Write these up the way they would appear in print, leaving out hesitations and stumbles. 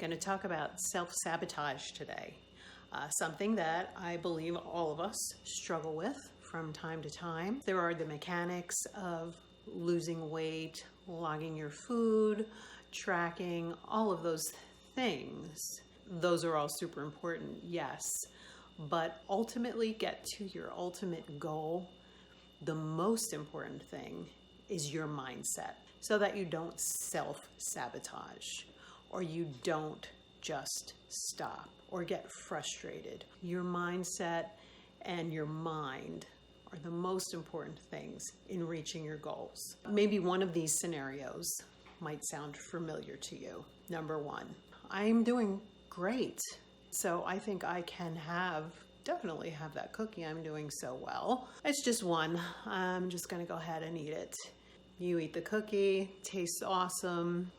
going to talk about self-sabotage today. Something that I believe all of us struggle with from time to time. There are the mechanics of losing weight, logging your food, tracking, all of those things. Those are all super important, yes. But ultimately, get to your ultimate goal. The most important thing is your mindset, so that you don't self-sabotage or you don't just stop or get frustrated. Your mindset and your mind are the most important things in reaching your goals. Maybe one of these scenarios might sound familiar to you. Number one, I'm doing great, so I think I can definitely have that cookie. I'm doing so well. It's just one. I'm just gonna go ahead and eat it. You eat the cookie, tastes awesome,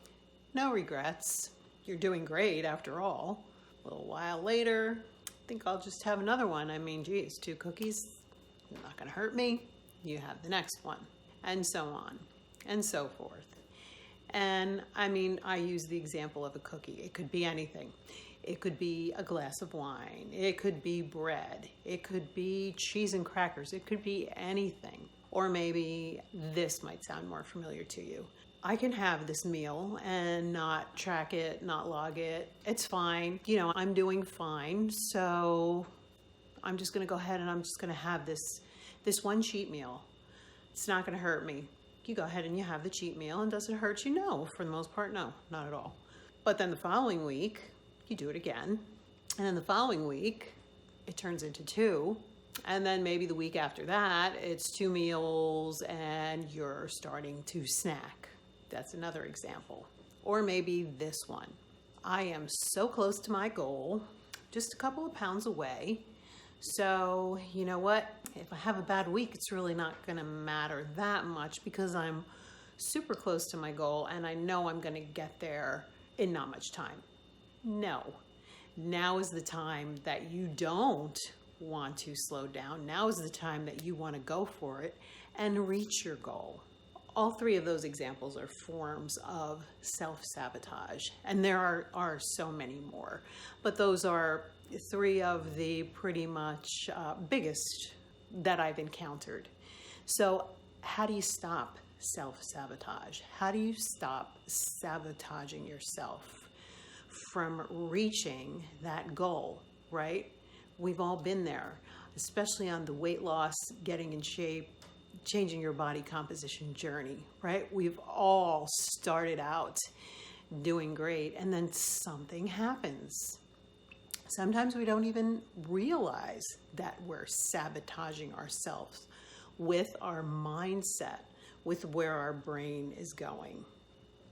no regrets. You're doing great after all. A little while later, I think I'll just have another one. I mean, geez, 2 cookies, not gonna hurt me. You have the next one, and so on, and so forth. And I mean, I use the example of a cookie. It could be anything. It could be a glass of wine. It could be bread. It could be cheese and crackers. It could be anything. Or maybe this might sound more familiar to you. I can have this meal and not track it, not log it. It's fine. You know, I'm doing fine. So I'm just going to go ahead and I'm just going to have this one cheat meal. It's not going to hurt me. You go ahead and you have the cheat meal, and does it hurt you? No, for the most part, no, not at all. But then the following week, you do it again. And then the following week, it turns into 2. And then maybe the week after that, it's 2 meals and you're starting to snack. That's another example. Or maybe this one. I am so close to my goal, just a couple of pounds away. So, you know what? If I have a bad week, it's really not going to matter that much because I'm super close to my goal and I know I'm going to get there in not much time. No. Now is the time that you don't want to slow down. Now is the time that you want to go for it and reach your goal. All 3 of those examples are forms of self-sabotage, and there are so many more, but those are 3 of the pretty much biggest that I've encountered. So how do you stop self-sabotage? How do you stop sabotaging yourself from reaching that goal, right? We've all been there, especially on the weight loss, getting in shape, changing your body composition journey, right? We've all started out doing great, and then something happens. Sometimes we don't even realize that we're sabotaging ourselves with our mindset, with where our brain is going.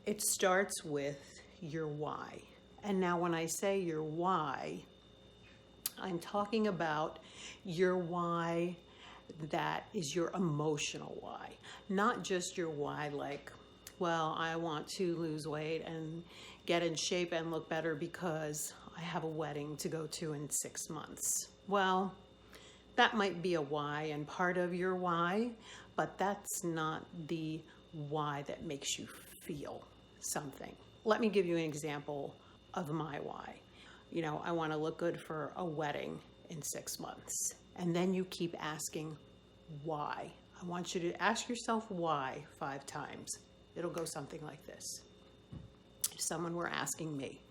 It starts with your why. And now when I say your why, I'm talking about your why that is your emotional why, not just your why like, well, I want to lose weight and get in shape and look better because I have a wedding to go to in 6 months. Well, that might be a why and part of your why, but that's not the why that makes you feel something. Let me give you an example of my why. You know, I want to look good for a wedding in 6 months. And then you keep asking why. I want you to ask yourself why 5 times. It'll go something like this. If someone were asking me,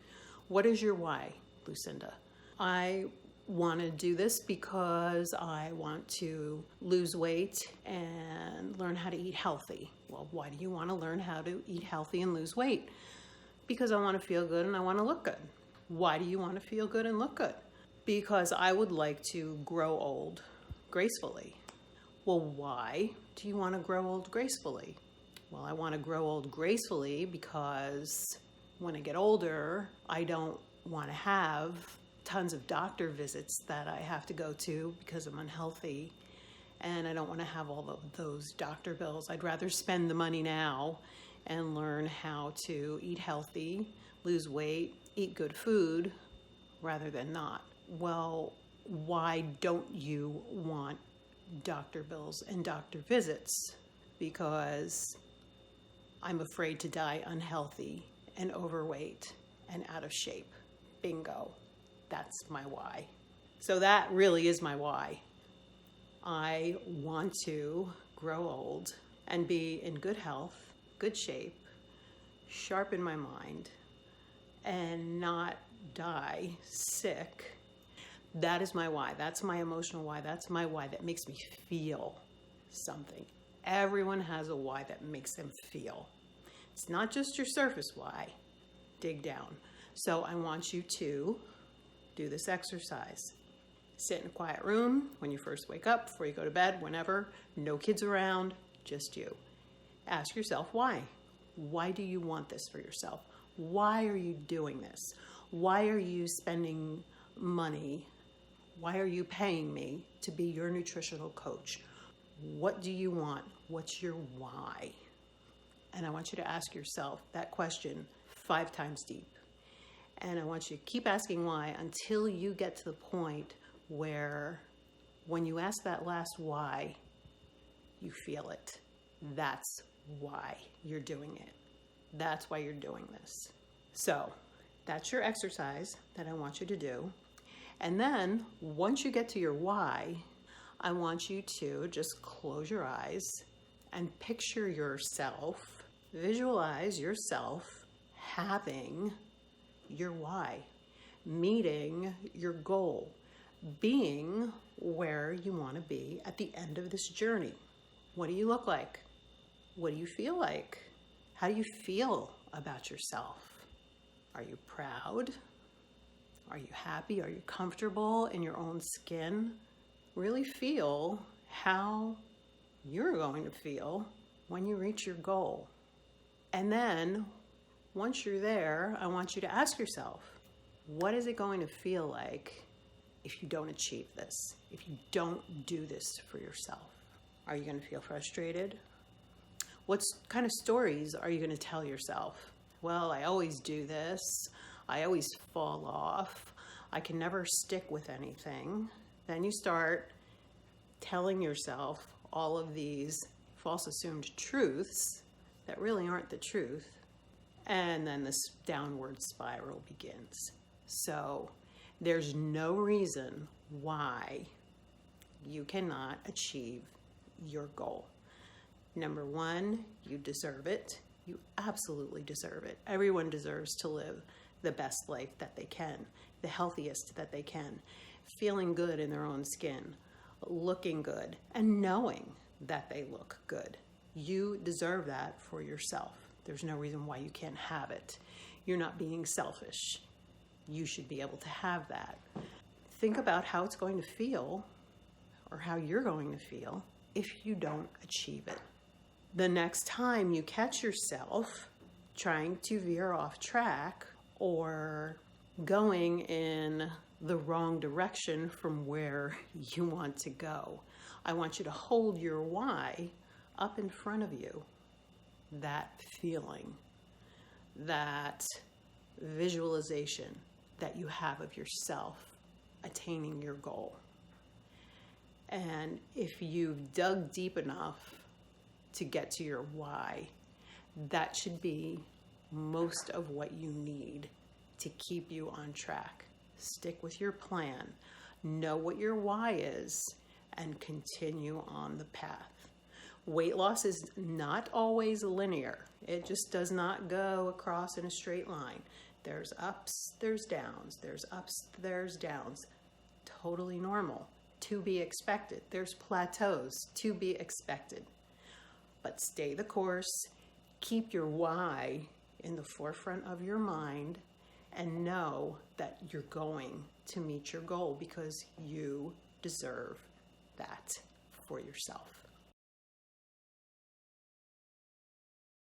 what is your why, Lucinda? I want to do this because I want to lose weight and learn how to eat healthy. Well, why do you want to learn how to eat healthy and lose weight? Because I want to feel good and I want to look good. Why do you want to feel good and look good? Because I would like to grow old gracefully. Well, why do you want to grow old gracefully? Well, I want to grow old gracefully because when I get older, I don't want to have tons of doctor visits that I have to go to because I'm unhealthy, and I don't want to have all of those doctor bills. I'd rather spend the money now and learn how to eat healthy, lose weight, eat good food, rather than not. Well, why don't you want doctor bills and doctor visits? Because I'm afraid to die unhealthy and overweight and out of shape. Bingo. That's my why. So that really is my why. I want to grow old and be in good health, good shape, sharp in my mind, and not die sick. That is my why. That's my emotional why. That's my why that makes me feel something. Everyone has a why that makes them feel. It's not just your surface why. Dig down. So I want you to do this exercise. Sit in a quiet room when you first wake up, before you go to bed, whenever. No kids around, just you. Ask yourself why. Why do you want this for yourself? Why are you doing this? Why are you spending money? Why are you paying me to be your nutritional coach? What do you want? What's your why? And I want you to ask yourself that question 5 times deep. And I want you to keep asking why until you get to the point where when you ask that last why, you feel it. That's why you're doing it. That's why you're doing this. So that's your exercise that I want you to do. And then once you get to your why, I want you to just close your eyes and picture yourself, visualize yourself having your why, meeting your goal, being where you want to be at the end of this journey. What do you look like? What do you feel like? How do you feel about yourself? Are you proud? Are you happy? Are you comfortable in your own skin? Really feel how you're going to feel when you reach your goal. And then once you're there, I want you to ask yourself, what is it going to feel like if you don't achieve this? If you don't do this for yourself? Are you going to feel frustrated? What kind of stories are you going to tell yourself? Well, I always do this. I always fall off. I can never stick with anything. Then you start telling yourself all of these false assumed truths that really aren't the truth. And then this downward spiral begins. So there's no reason why you cannot achieve your goal. Number 1, you deserve it. You absolutely deserve it. Everyone deserves to live the best life that they can, the healthiest that they can, feeling good in their own skin, looking good, and knowing that they look good. You deserve that for yourself. There's no reason why you can't have it. You're not being selfish. You should be able to have that. Think about how it's going to feel, or how you're going to feel, if you don't achieve it. The next time you catch yourself trying to veer off track or going in the wrong direction from where you want to go, I want you to hold your why up in front of you. That feeling, that visualization that you have of yourself attaining your goal. And if you've dug deep enough to get to your why, that should be most of what you need to keep you on track. Stick with your plan, know what your why is, and continue on the path. Weight loss is not always linear. It just does not go across in a straight line. There's ups, there's downs, there's ups, there's downs. Totally normal, to be expected. There's plateaus, to be expected. But stay the course, keep your why in the forefront of your mind, and know that you're going to meet your goal because you deserve that for yourself.